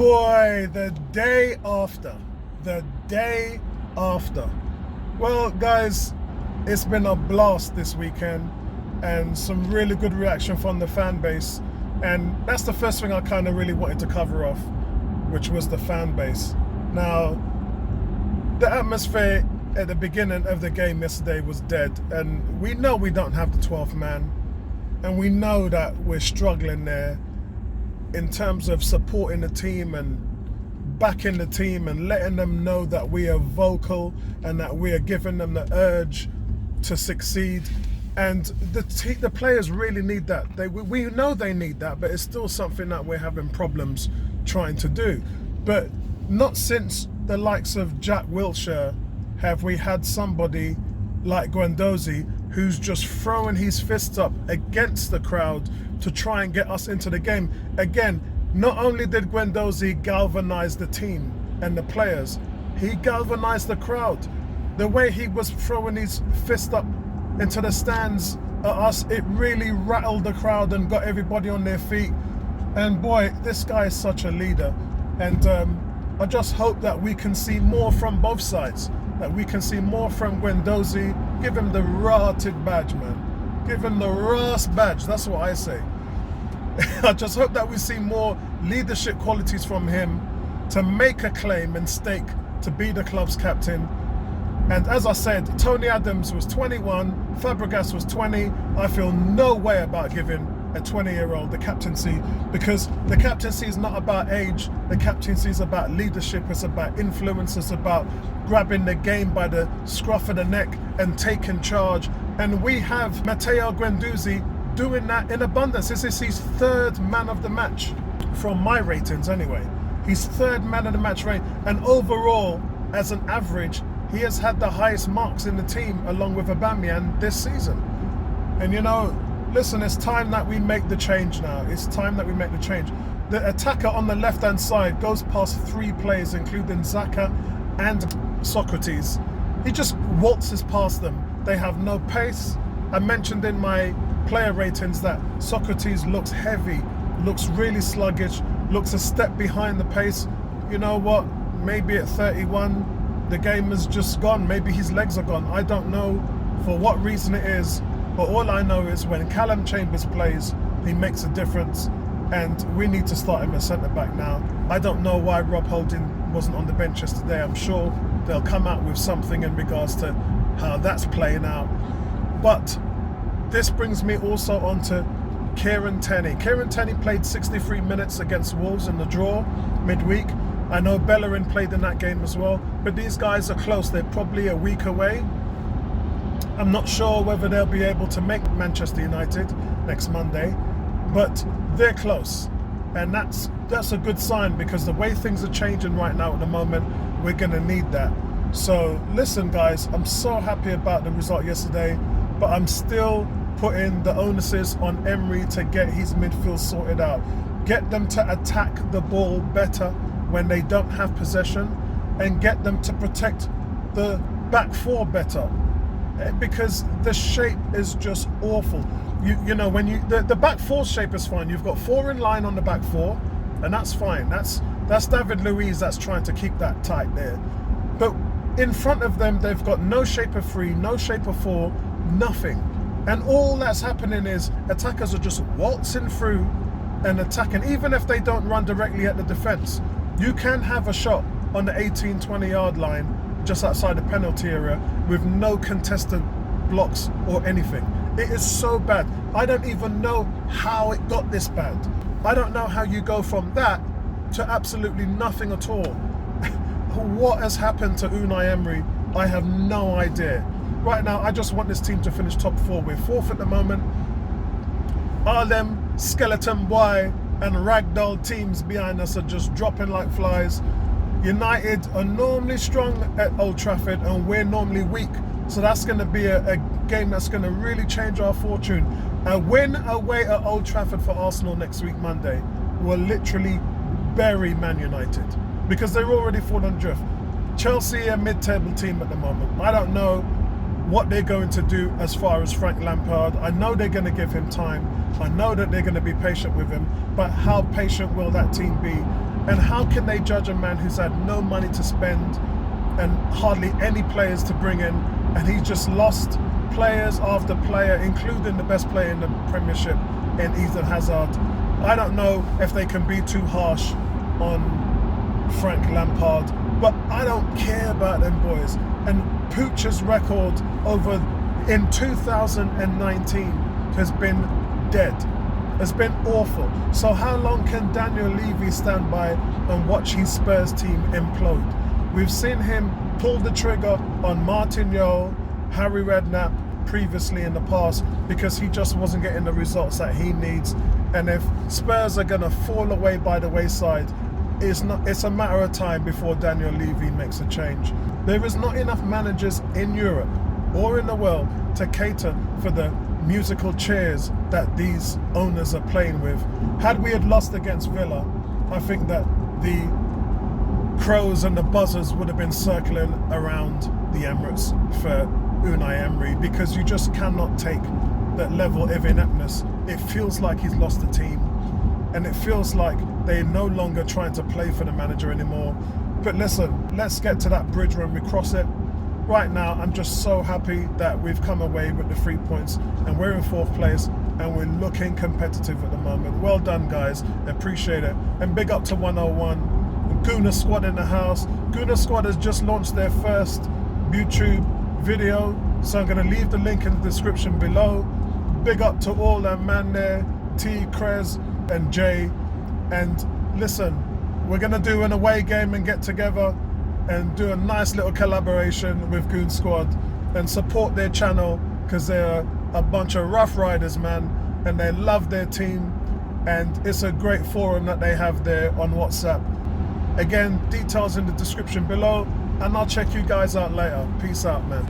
boy, the day after. The day after. Well, guys, it's been a blast this weekend and some really good reaction from the fan base. And that's the first thing I kind of really wanted to cover off, which was the fan base. Now, the atmosphere at the beginning of the game yesterday was dead, and we know we don't have the 12th man, and we know that we're struggling there in terms of supporting the team and backing the team and letting them know that we are vocal and that we are giving them the urge to succeed. And the players really need that. We know they need that, but it's still something that we're having problems trying to do. But not since the likes of Jack Wilshere have we had somebody like Guendouzi who's just throwing his fists up against the crowd to try and get us into the game. Again, not only did Guendouzi galvanize the team and the players, he galvanized the crowd. The way he was throwing his fist up into the stands at us, it really rattled the crowd and got everybody on their feet. And boy, this guy is such a leader. And I just hope that we can see more from both sides, that we can see more from Guendouzi. Give him the rotted badge, man. Give him the rust badge, that's what I say. I just hope that we see more leadership qualities from him to make a claim and stake to be the club's captain. And as I said, Tony Adams was 21, Fabregas was 20. I feel no way about giving a 20-year-old the captaincy, because the captaincy is not about age. The captaincy is about leadership. It's about influence. It's about grabbing the game by the scruff of the neck and taking charge. And we have Matteo Guendouzi doing that in abundance. This is his third man of the match, from my ratings anyway. His third man of the match rate, and overall, as an average, he has had the highest marks in the team along with Aubameyang this season. And you know, listen, it's time that we make the change now. It's time that we make the change. The attacker on the left-hand side goes past 3 players, including Xhaka and Sokratis. He just waltzes past them. They have no pace. I mentioned in my player ratings that Sokratis looks heavy, looks really sluggish, looks a step behind the pace. You know what? Maybe at 31, the game is just gone. Maybe his legs are gone. I don't know for what reason it is, but all I know is when Callum Chambers plays, he makes a difference, and we need to start him as centre-back now. I don't know why Rob Holding wasn't on the bench yesterday. I'm sure they'll come out with something in regards to how that's playing out. But this brings me also on to Tierney. Tierney played 63 minutes against Wolves in the draw midweek. I know Bellerin played in that game as well, but these guys are close. They're probably a week away. I'm not sure whether they'll be able to make Manchester United next Monday, but they're close. And that's a good sign, because the way things are changing right now at the moment, we're going to need that. So listen, guys, I'm so happy about the result yesterday, but I'm still putting the onuses on Emery to get his midfield sorted out. Get them to attack the ball better when they don't have possession, and get them to protect the back 4 better, because the shape is just awful. You know, when the back 4 shape is fine. You've got 4 in line on the back 4, and that's fine. That's David Luiz that's trying to keep that tight there. But in front of them, they've got no shape of 3, no shape of 4, nothing. And all that's happening is attackers are just waltzing through and attacking, even if they don't run directly at the defence. You can have a shot on the 18-20 yard line just outside the penalty area with no contested blocks or anything. It is so bad. I don't even know how it got this bad. I don't know how you go from that to absolutely nothing at all. What has happened to Unai Emery? I have no idea. Right now, I just want this team to finish top 4. We're 4th at the moment. Are them skeleton boy and ragdoll teams behind us are just dropping like flies. United are normally strong at Old Trafford, and we're normally weak. So that's going to be a game that's going to really change our fortune. A win away at Old Trafford for Arsenal next week, Monday, will literally bury Man United, because they're already fallen adrift. Chelsea are a mid-table team at the moment. I don't know what they're going to do as far as Frank Lampard. I know they're going to give him time. I know that they're going to be patient with him, but how patient will that team be? And how can they judge a man who's had no money to spend and hardly any players to bring in, and he's just lost players after player, including the best player in the Premiership in Eden Hazard? I don't know if they can be too harsh on Frank Lampard, but I don't care about them boys. And Pooch's record over in 2019 has been dead. Has been awful. So how long can Daniel Levy stand by and watch his Spurs team implode? We've seen him pull the trigger on Martin Yeo, Harry Redknapp previously in the past because he just wasn't getting the results that he needs. And if Spurs are going to fall away by the wayside, it's a matter of time before Daniel Levy makes a change. There is not enough managers in Europe or in the world to cater for the musical chairs that these owners are playing with. Had we had lost against Villa, I think that the crows and the buzzers would have been circling around the Emirates for Unai Emery, because you just cannot take that level of ineptness. It feels like he's lost the team, and it feels like they're no longer trying to play for the manager anymore. But listen, let's get to that bridge when we cross it. Right now, I'm just so happy that we've come away with the 3 points and we're in 4th place and we're looking competitive at the moment. Well done, guys. Appreciate it. And big up to 101. Goon Squad in the house. Goon Squad has just launched their first YouTube video, so I'm going to leave the link in the description below. Big up to all that man there, T, Krez and Jay. And listen, we're going to do an away game and get together and do a nice little collaboration with Goon Squad and support their channel, because they're a bunch of rough riders, man, and they love their team, and it's a great forum that they have there on WhatsApp. Again, details in the description below, and I'll check you guys out later. Peace out, man.